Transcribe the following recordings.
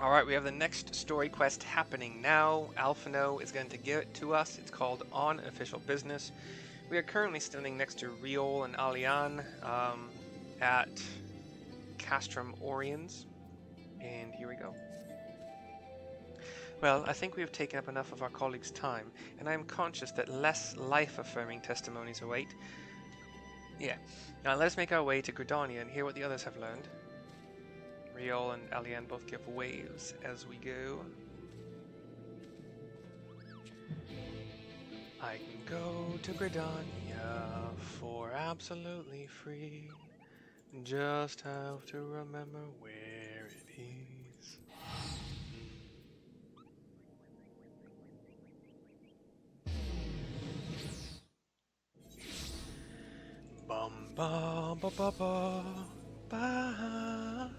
Alright, we have the next story quest happening now. Alphino is going to give it to us. It's called On Official Business. We are currently standing next to Riol and Alian at Castrum Oriens. And here we go. Well, I think we have taken up enough of our colleagues' time, and I am conscious that less life-affirming testimonies await. Yeah. Now let us make our way to Gridania and hear what the others have learned. Riol and Alian both give waves as we go. I can go to Gridania for absolutely free. Just have to remember where it is. Bum ba ba ba ba ba.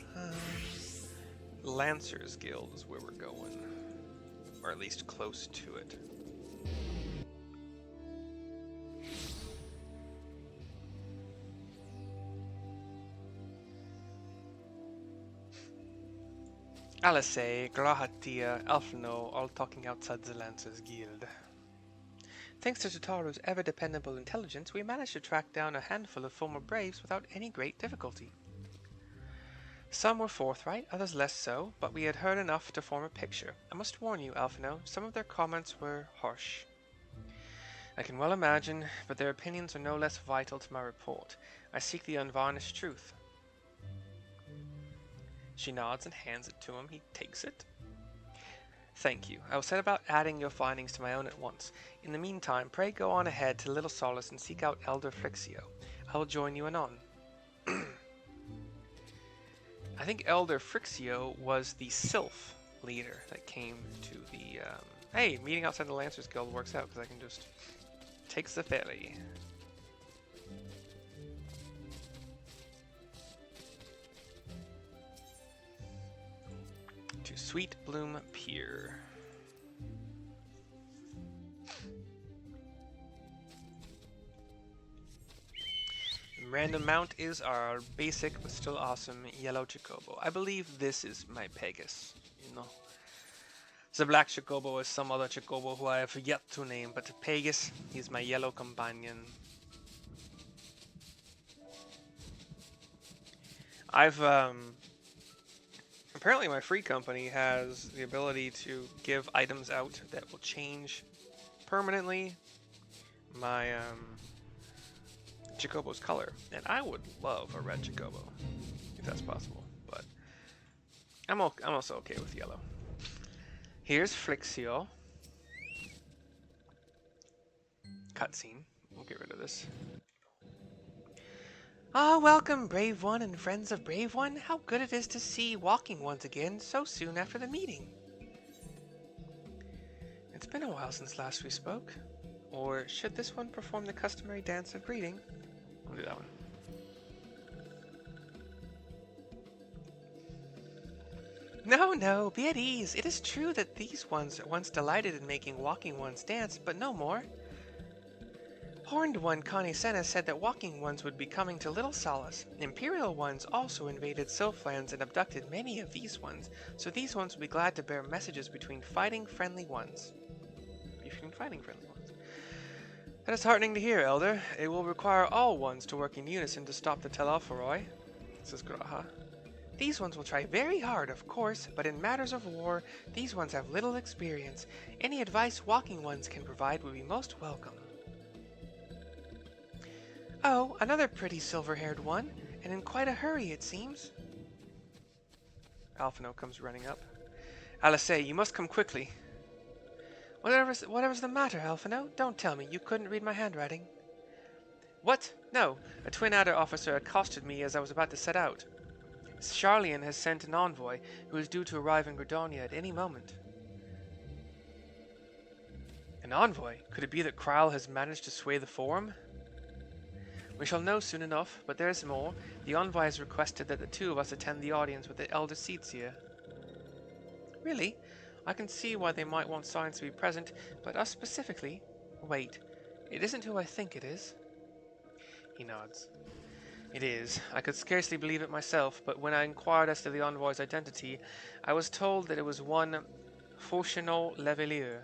Lancers Guild is where we're going, or at least close to it. Alice, Grahatia, Alphino, all talking outside the Lancers Guild. Thanks to Tataru's ever-dependable intelligence, we managed to track down a handful of former braves without any great difficulty. Some were forthright, others less so, but we had heard enough to form a picture. I must warn you, Alphino, some of their comments were harsh. I can well imagine, but their opinions are no less vital to my report. I seek the unvarnished truth. She nods and hands it to him. He takes it. Thank you. I will set about adding your findings to my own at once. In the meantime, pray go on ahead to Little Solace and seek out Elder Seedseer. I will join you anon. I think Elder Seedseer was the Sylph leader that came to the... Hey, meeting outside the Lancers Guild works out because I can just... Takes the ferry. To Sweet Bloom Pier. Random mount is our basic but still awesome yellow Chocobo. I believe this is my Pegasus, you know. The black Chocobo is some other Chocobo who I have yet to name, but Pegasus, he's my yellow companion. I've, apparently my free company has the ability to give items out that will change permanently my, Chocobo's color, and I would love a red Chocobo, if that's possible, but I'm also okay with yellow. Here's Flixio. Cutscene. We'll get rid of this. Ah, welcome, Brave One and friends of Brave One. How good it is to see walking ones again so soon after the meeting. It's been a while since last we spoke. Or should this one perform the customary dance of greeting? We'll do that one. No, be at ease. It is true that these ones once delighted in making walking ones dance, but no more. Horned one Connie Senna said that walking ones would be coming to Little Solace. Imperial ones also invaded Sylphlands and abducted many of these ones, so these ones would be glad to bear messages between fighting friendly ones. That is heartening to hear, Elder. It will require all ones to work in unison to stop the Tel'Alphoroi, says Graha. These ones will try very hard, of course, but in matters of war, these ones have little experience. Any advice walking ones can provide would be most welcome. Oh, another pretty silver-haired one, and in quite a hurry, it seems. Alphino comes running up. Alice, you must come quickly. Whatever's the matter, Alphino? Don't tell me you couldn't read my handwriting. What? No, a Twin Adder officer accosted me as I was about to set out. Sharlayan has sent an envoy who is due to arrive in Gridania at any moment. An envoy? Could it be that Kral has managed to sway the Forum? We shall know soon enough, but there's more. The envoy has requested that the two of us attend the audience with the Elder Seedseer. Really? I can see why they might want science to be present, but us specifically? Wait, it isn't who I think it is. He nods. It is. I could scarcely believe it myself, but when I inquired as to the envoy's identity, I was told that it was one Fauchenot Levelier.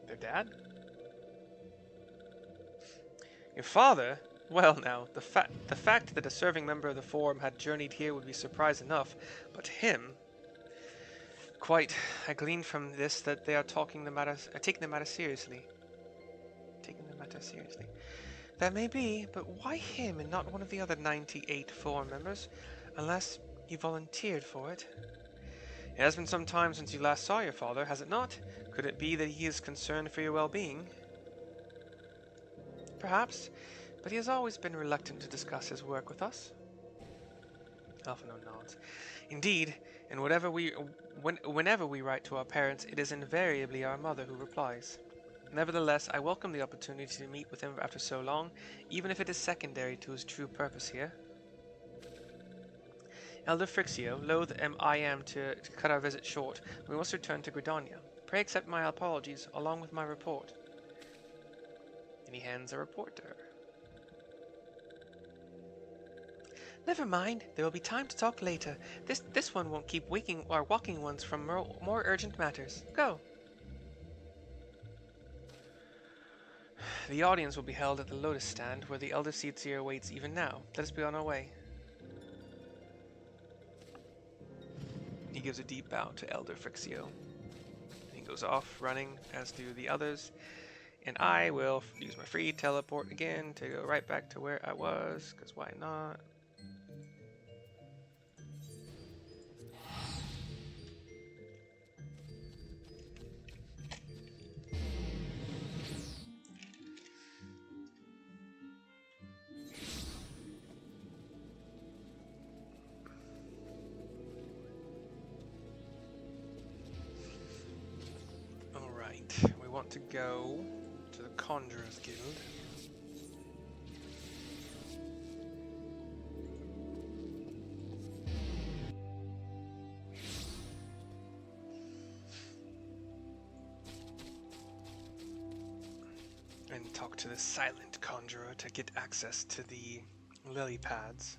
Their dad? Your father? Well now, the fact that a serving member of the Forum had journeyed here would be surprise enough, but him? Quite. I gleaned from this that they are taking the matter seriously. Taking the matter seriously. That may be, but why him and not one of the other 98 Forum members? Unless he volunteered for it. It has been some time since you last saw your father, has it not? Could it be that he is concerned for your well-being? Perhaps, but he has always been reluctant to discuss his work with us. Alphino nods. Indeed, and whenever we write to our parents, it is invariably our mother who replies. Nevertheless, I welcome the opportunity to meet with him after so long, even if it is secondary to his true purpose here. Elder Frixio, loath I am to cut our visit short, we must return to Gridania. Pray accept my apologies, along with my report. And he hands a report to her. Never mind, there will be time to talk later. This one won't keep walking ones from more urgent matters. Go. The audience will be held at the Lotus Stand, where the Elder Seedseer awaits even now. Let us be on our way. He gives a deep bow to Elder Frixio. He goes off, running, as do the others. And I will use my free teleport again to go right back to where I was, because why not? We want to go to the Conjurer's Guild. And talk to the Silent Conjurer to get access to the lily pads.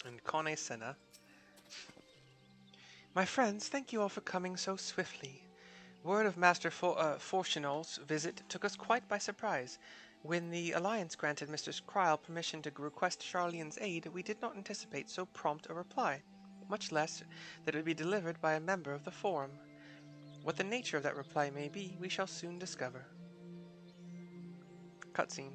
And Kone Senna. My friends, thank you all for coming so swiftly. Word of Master Fortunal's visit took us quite by surprise. When the Alliance granted Mr. Kryle permission to request Sharlayan's aid, we did not anticipate so prompt a reply, much less that it would be delivered by a member of the Forum. What the nature of that reply may be, we shall soon discover. Cutscene.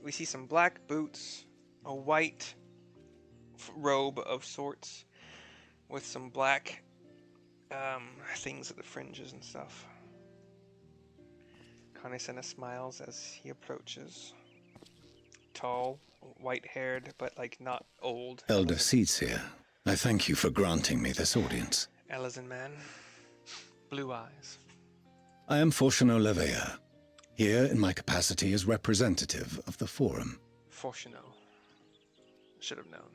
We see some black boots, a white robe of sorts, with some black things at the fringes and stuff. Kanesena smiles as he approaches. Tall, white-haired, but like not old. Elder Seedseer, I thank you for granting me this audience. Elizan man. Blue eyes. I am Fortuno Leveilleur, here in my capacity as representative of the Forum. Fortuno. Should have known.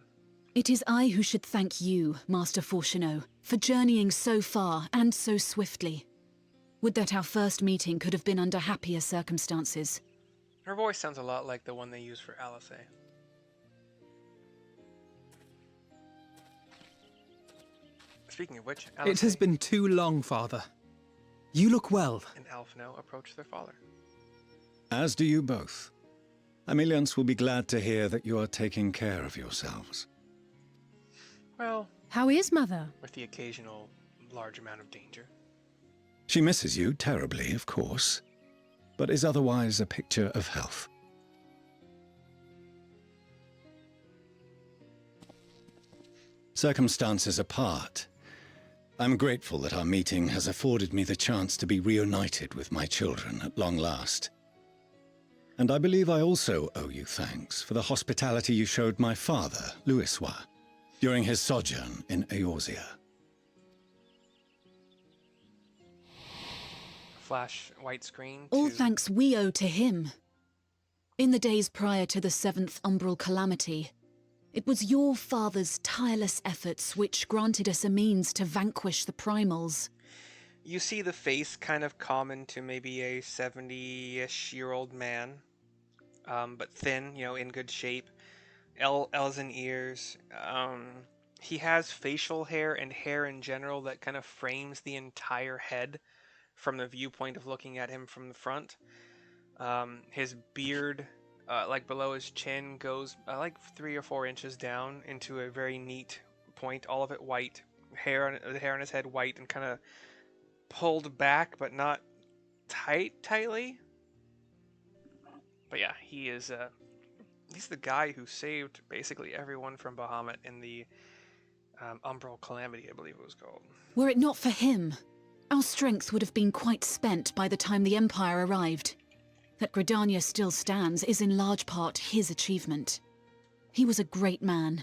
It is I who should thank you, Master Fortuno, for journeying so far and so swiftly. Would that our first meeting could have been under happier circumstances. Her voice sounds a lot like the one they use for Alice. Speaking of which, Alice. It has been too long, Father. You look well. And Alphino approach their father. As do you both. Ameliance will be glad to hear that you are taking care of yourselves. Well, How is Mother? with the occasional large amount of danger. She misses you terribly, of course, but is otherwise a picture of health. Circumstances apart, I'm grateful that our meeting has afforded me the chance to be reunited with my children at long last. And I believe I also owe you thanks for the hospitality you showed my father, Louisois, during his sojourn in Eorzea. flash white screen All to... thanks we owe to him. In the days prior to the 7th Umbral Calamity, it was your father's tireless efforts which granted us a means to vanquish the primals. You see the face kind of common to maybe a 70-ish-year-old man, but thin, you know, in good shape. Elven ears. He has facial hair and hair in general that kind of frames the entire head from the viewpoint of looking at him from the front. His beard, like below his chin, goes like 3 or 4 inches down into a very neat point, all of it white. The hair on his head white and kind of pulled back, but not tightly. But yeah, he's the guy who saved basically everyone from Bahamut in the Umbral Calamity, I believe it was called. Were it not for him, our strength would have been quite spent by the time the Empire arrived. That Gridania still stands is in large part his achievement. He was a great man.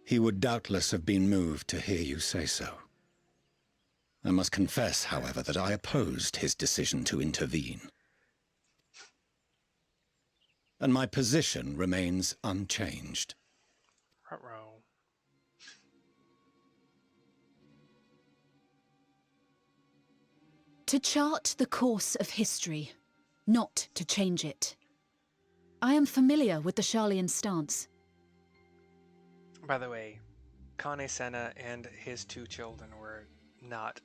He would doubtless have been moved to hear you say so. I must confess, however, that I opposed his decision to intervene. And my position remains unchanged. Ruh-roh. To chart the course of history, not to change it. I am familiar with the Sharlayan stance. By the way, Kane Senna and his 2 children were not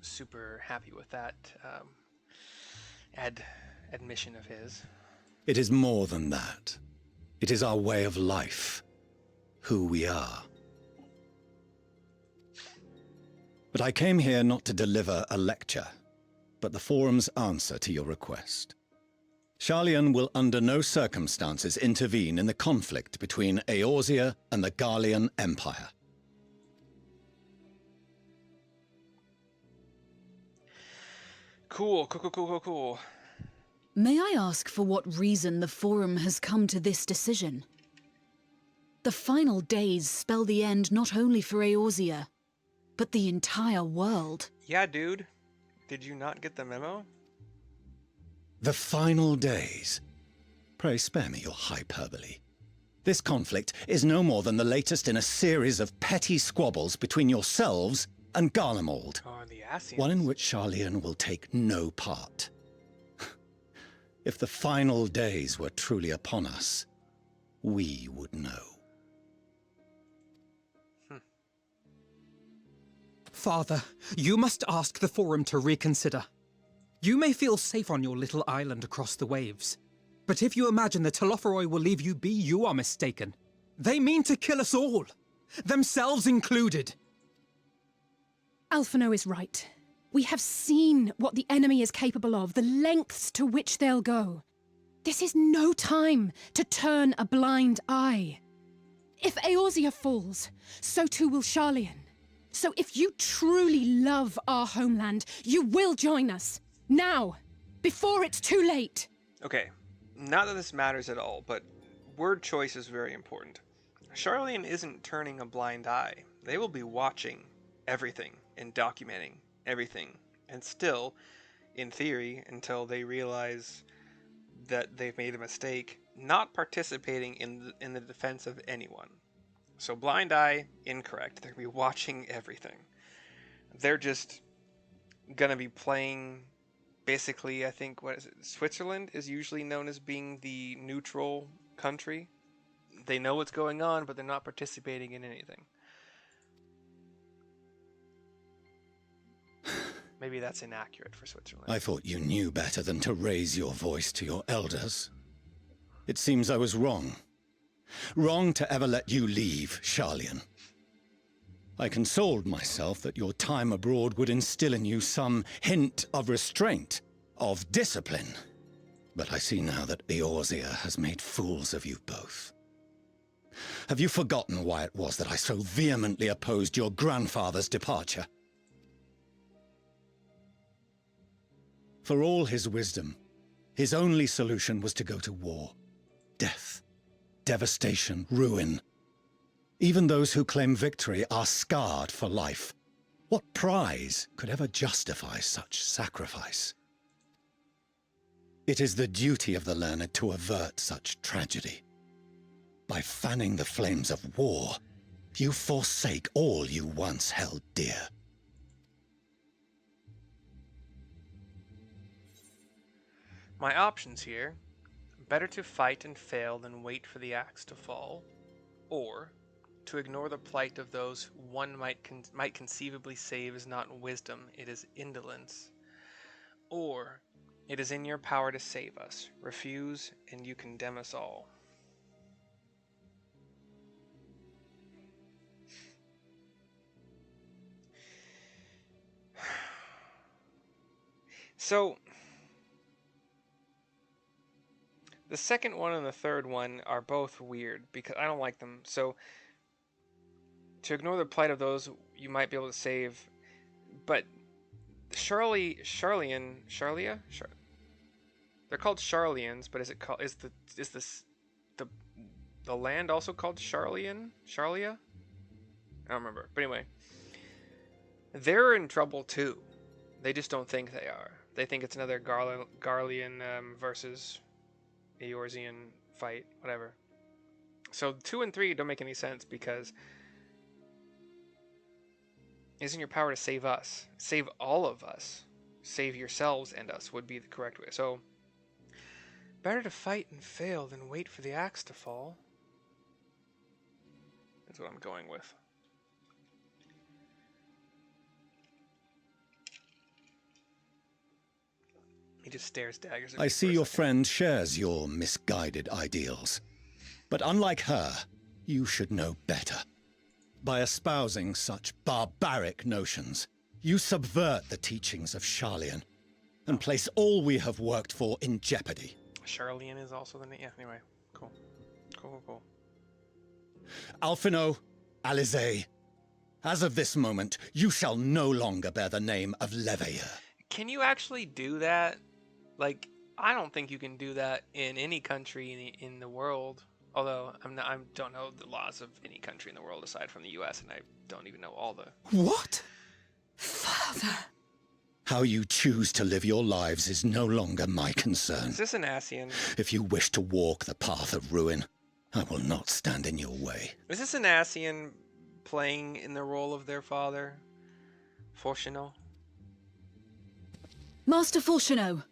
super happy with that admission of his. It is more than that. It is our way of life, who we are. But I came here not to deliver a lecture, but the Forum's answer to your request. Sharlayan will under no circumstances intervene in the conflict between Eorzea and the Garlean Empire. Cool. May I ask for what reason the Forum has come to this decision? The final days spell the end not only for Eorzea, but the entire world. Yeah, dude. Did you not get the memo? The final days. Pray spare me your hyperbole. This conflict is no more than the latest in a series of petty squabbles between yourselves and Garlemald. Oh, and the Ascians. One in which Sharlayan will take no part. If the final days were truly upon us, we would know. Father, you must ask the Forum to reconsider. You may feel safe on your little island across the waves, but if you imagine the Telophoroi will leave you be, you are mistaken. They mean to kill us all, themselves included. Alphino is right. We have seen what the enemy is capable of, the lengths to which they'll go. This is no time to turn a blind eye. If Eorzea falls, so too will Sharlayan. So if you truly love our homeland, you will join us. Now, before it's too late. Okay, not that this matters at all, but word choice is very important. Sharlayan isn't turning a blind eye. They will be watching everything and documenting everything. And still, in theory, until they realize that they've made a mistake, not participating in the defense of anyone. So blind eye, incorrect. They're going to be watching everything. They're just going to be playing, basically, I think, what is it? Switzerland is usually known as being the neutral country. They know what's going on, but they're not participating in anything. Maybe that's inaccurate for Switzerland. I thought you knew better than to raise your voice to your elders. It seems I was wrong. Wrong to ever let you leave, Sharlayan. I consoled myself that your time abroad would instill in you some hint of restraint, of discipline. But I see now that Eorzea has made fools of you both. Have you forgotten why it was that I so vehemently opposed your grandfather's departure? For all his wisdom, his only solution was to go to war. Death, devastation, ruin. Even those who claim victory are scarred for life. What prize could ever justify such sacrifice? It is the duty of the learned to avert such tragedy. By fanning the flames of war, you forsake all you once held dear. My options here: better to fight and fail than wait for the axe to fall, or to ignore the plight of those one might conceivably save is not wisdom, it is indolence, or it is in your power to save us. Refuse, and you condemn us all. So, the second one and the third one are both weird because I don't like them. So, to ignore the plight of those you might be able to save, but Sharlayan, they're called Sharlayans, but the land also called Sharlayan? Sharlia? I don't remember. But anyway, they're in trouble too. They just don't think they are. They think it's another Garlean versus Eorzean fight, whatever. So 2 and 3 don't make any sense because it's in your power to save us. Save all of us. Save yourselves and us would be the correct way. So, better to fight and fail than wait for the axe to fall. That's what I'm going with. He just stares daggers at me. I see your friend shares your misguided ideals. But unlike her, you should know better. By espousing such barbaric notions, you subvert the teachings of Sharlayan and place all we have worked for in jeopardy. Sharlayan is also the name. Yeah, anyway. Cool. Cool. Alphino, Alizé, as of this moment, you shall no longer bear the name of Leveilleur. Can you actually do that? Like, I don't think you can do that in any country in the world. Although I don't know the laws of any country in the world aside from the U.S. and I don't even know all the. What? Father! How you choose to live your lives is no longer my concern. Is this an Ascian? If you wish to walk the path of ruin, I will not stand in your way. Is this an Ascian playing in the role of their father, Fortuno? Master Fortuno,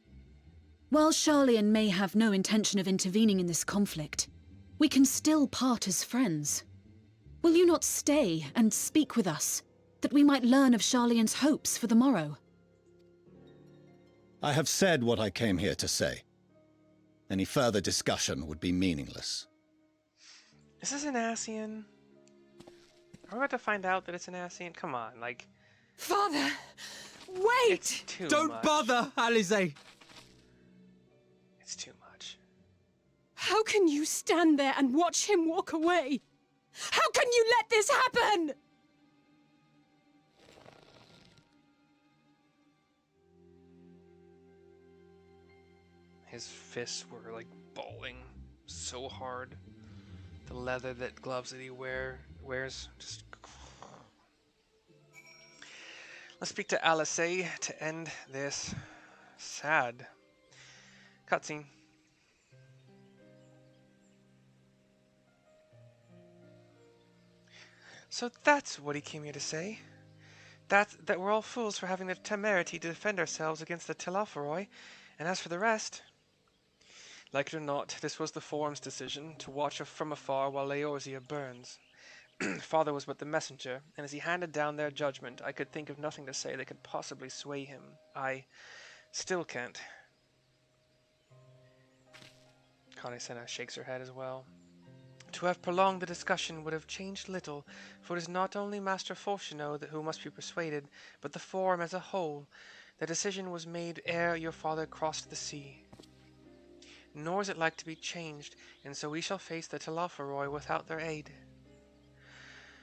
while Sharlayan may have no intention of intervening in this conflict, we can still part as friends. Will you not stay and speak with us, that we might learn of Sharlayan's hopes for the morrow? I have said what I came here to say. Any further discussion would be meaningless. Is this an Ascian? Are we about to find out that it's an Ascian? Come on, like... Father! Wait! It's too Don't much. bother, Alizé! It's too much. How can you stand there and watch him walk away? How can you let this happen? His fists were like balling so hard. The leather gloves that he wears just. Let's speak to Alizé to end this sad cutscene. So that's what he came here to say. That we're all fools for having the temerity to defend ourselves against the Telophoroi, and as for the rest... Like it or not, this was the Forum's decision, to watch from afar while Eorzea burns. Father was but the messenger, and as he handed down their judgment, I could think of nothing to say that could possibly sway him. I still can't. Connie-senna shakes her head as well. To have prolonged the discussion would have changed little, for it is not only Master Fortuno who must be persuaded, but the Forum as a whole. The decision was made ere your father crossed the sea. Nor is it like to be changed, and so we shall face the Telophoroi without their aid.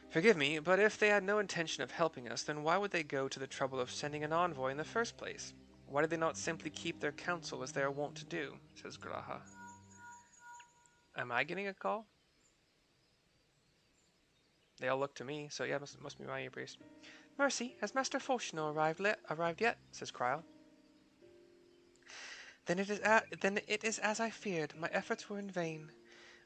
Forgive me, but if they had no intention of helping us, then why would they go to the trouble of sending an envoy in the first place? Why did they not simply keep their counsel as they are wont to do? Says Graha. Am I getting a call? They all look to me, so yeah, must be my priest. Mercy, has Master Fauchenot arrived yet? Says Cryle. Then it is as I feared. My efforts were in vain.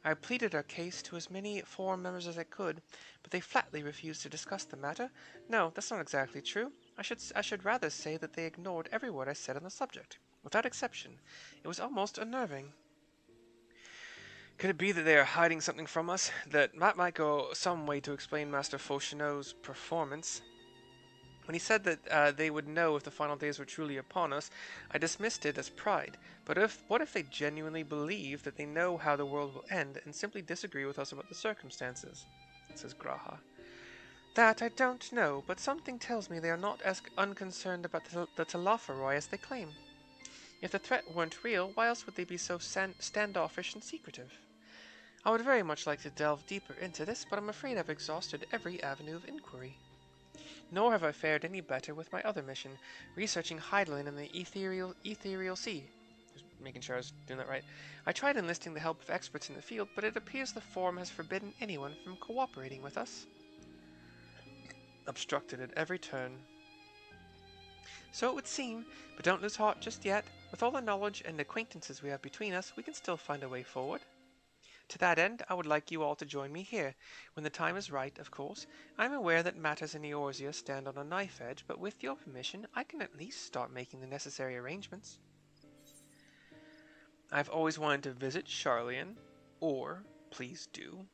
I pleaded our case to as many forum members as I could, but they flatly refused to discuss the matter. No, that's not exactly true. I should rather say that they ignored every word I said on the subject, without exception. It was almost unnerving. Could it be that they are hiding something from us? That might go some way to explain Master Fauchenot's performance. When he said that they would know if the final days were truly upon us, I dismissed it as pride. But what if they genuinely believe that they know how the world will end and simply disagree with us about the circumstances? Says Graha. That I don't know, but something tells me they are not as unconcerned about the Telophoroi as they claim. If the threat weren't real, why else would they be so standoffish and secretive? I would very much like to delve deeper into this, but I'm afraid I've exhausted every avenue of inquiry. Nor have I fared any better with my other mission, researching Hydaelyn and the ethereal sea. Just making sure I was doing that right. I tried enlisting the help of experts in the field, but it appears the Forum has forbidden anyone from cooperating with us. Obstructed at every turn. So it would seem, but don't lose heart just yet. With all the knowledge and acquaintances we have between us, we can still find a way forward. To that end, I would like you all to join me here. When the time is right, of course. I am aware that matters in Eorzea stand on a knife edge, but with your permission, I can at least start making the necessary arrangements. I've always wanted to visit Sharlayan, or, please do,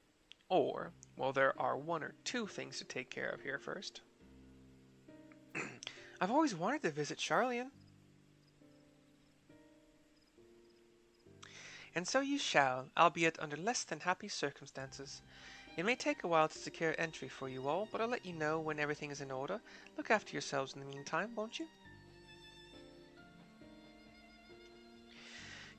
or, well, there are one or two things to take care of here first. I've always wanted to visit Sharlayan. And so you shall, albeit under less than happy circumstances. It may take a while to secure entry for you all, but I'll let you know when everything is in order. Look after yourselves in the meantime, won't you?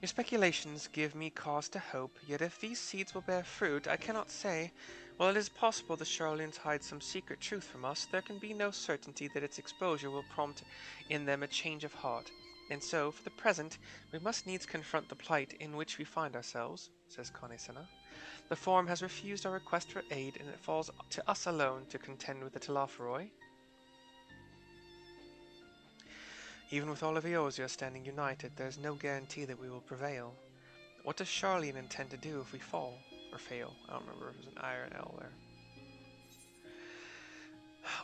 Your speculations give me cause to hope, yet if these seeds will bear fruit, I cannot say. While it is possible the Sharlayans hide some secret truth from us, there can be no certainty that its exposure will prompt in them a change of heart. And so, for the present, we must needs confront the plight in which we find ourselves, says Conisena. The Forum has refused our request for aid, and it falls to us alone to contend with the Telophoroi. Even with all of Eorzea standing united, there is no guarantee that we will prevail. What does Sharlayan intend to do if we fall? Or fail? I don't remember if it was an I or an L there.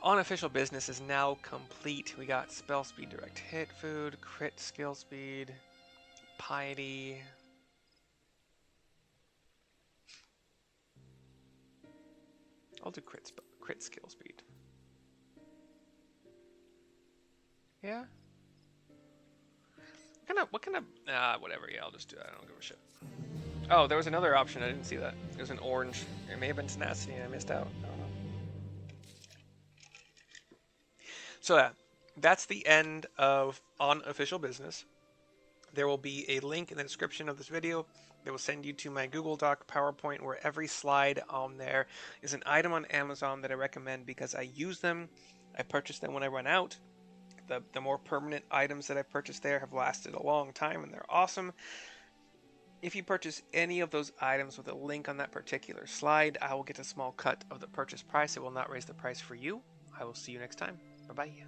Unofficial business is now complete. We got spell speed, direct hit food, crit skill speed, piety. I'll do crit skill speed. Yeah? What kind of whatever, yeah, I'll just do that. I don't give a shit. Oh, there was another option. I didn't see that. It was an orange. It may have been tenacity and I missed out. I don't know. So yeah, that's the end of unofficial business. There will be a link in the description of this video that will send you to my Google Doc PowerPoint where every slide on there is an item on Amazon that I recommend because I use them. I purchase them when I run out. The more permanent items that I purchased there have lasted a long time and they're awesome. If you purchase any of those items with a link on that particular slide, I will get a small cut of the purchase price. It will not raise the price for you. I will see you next time. Bye-bye.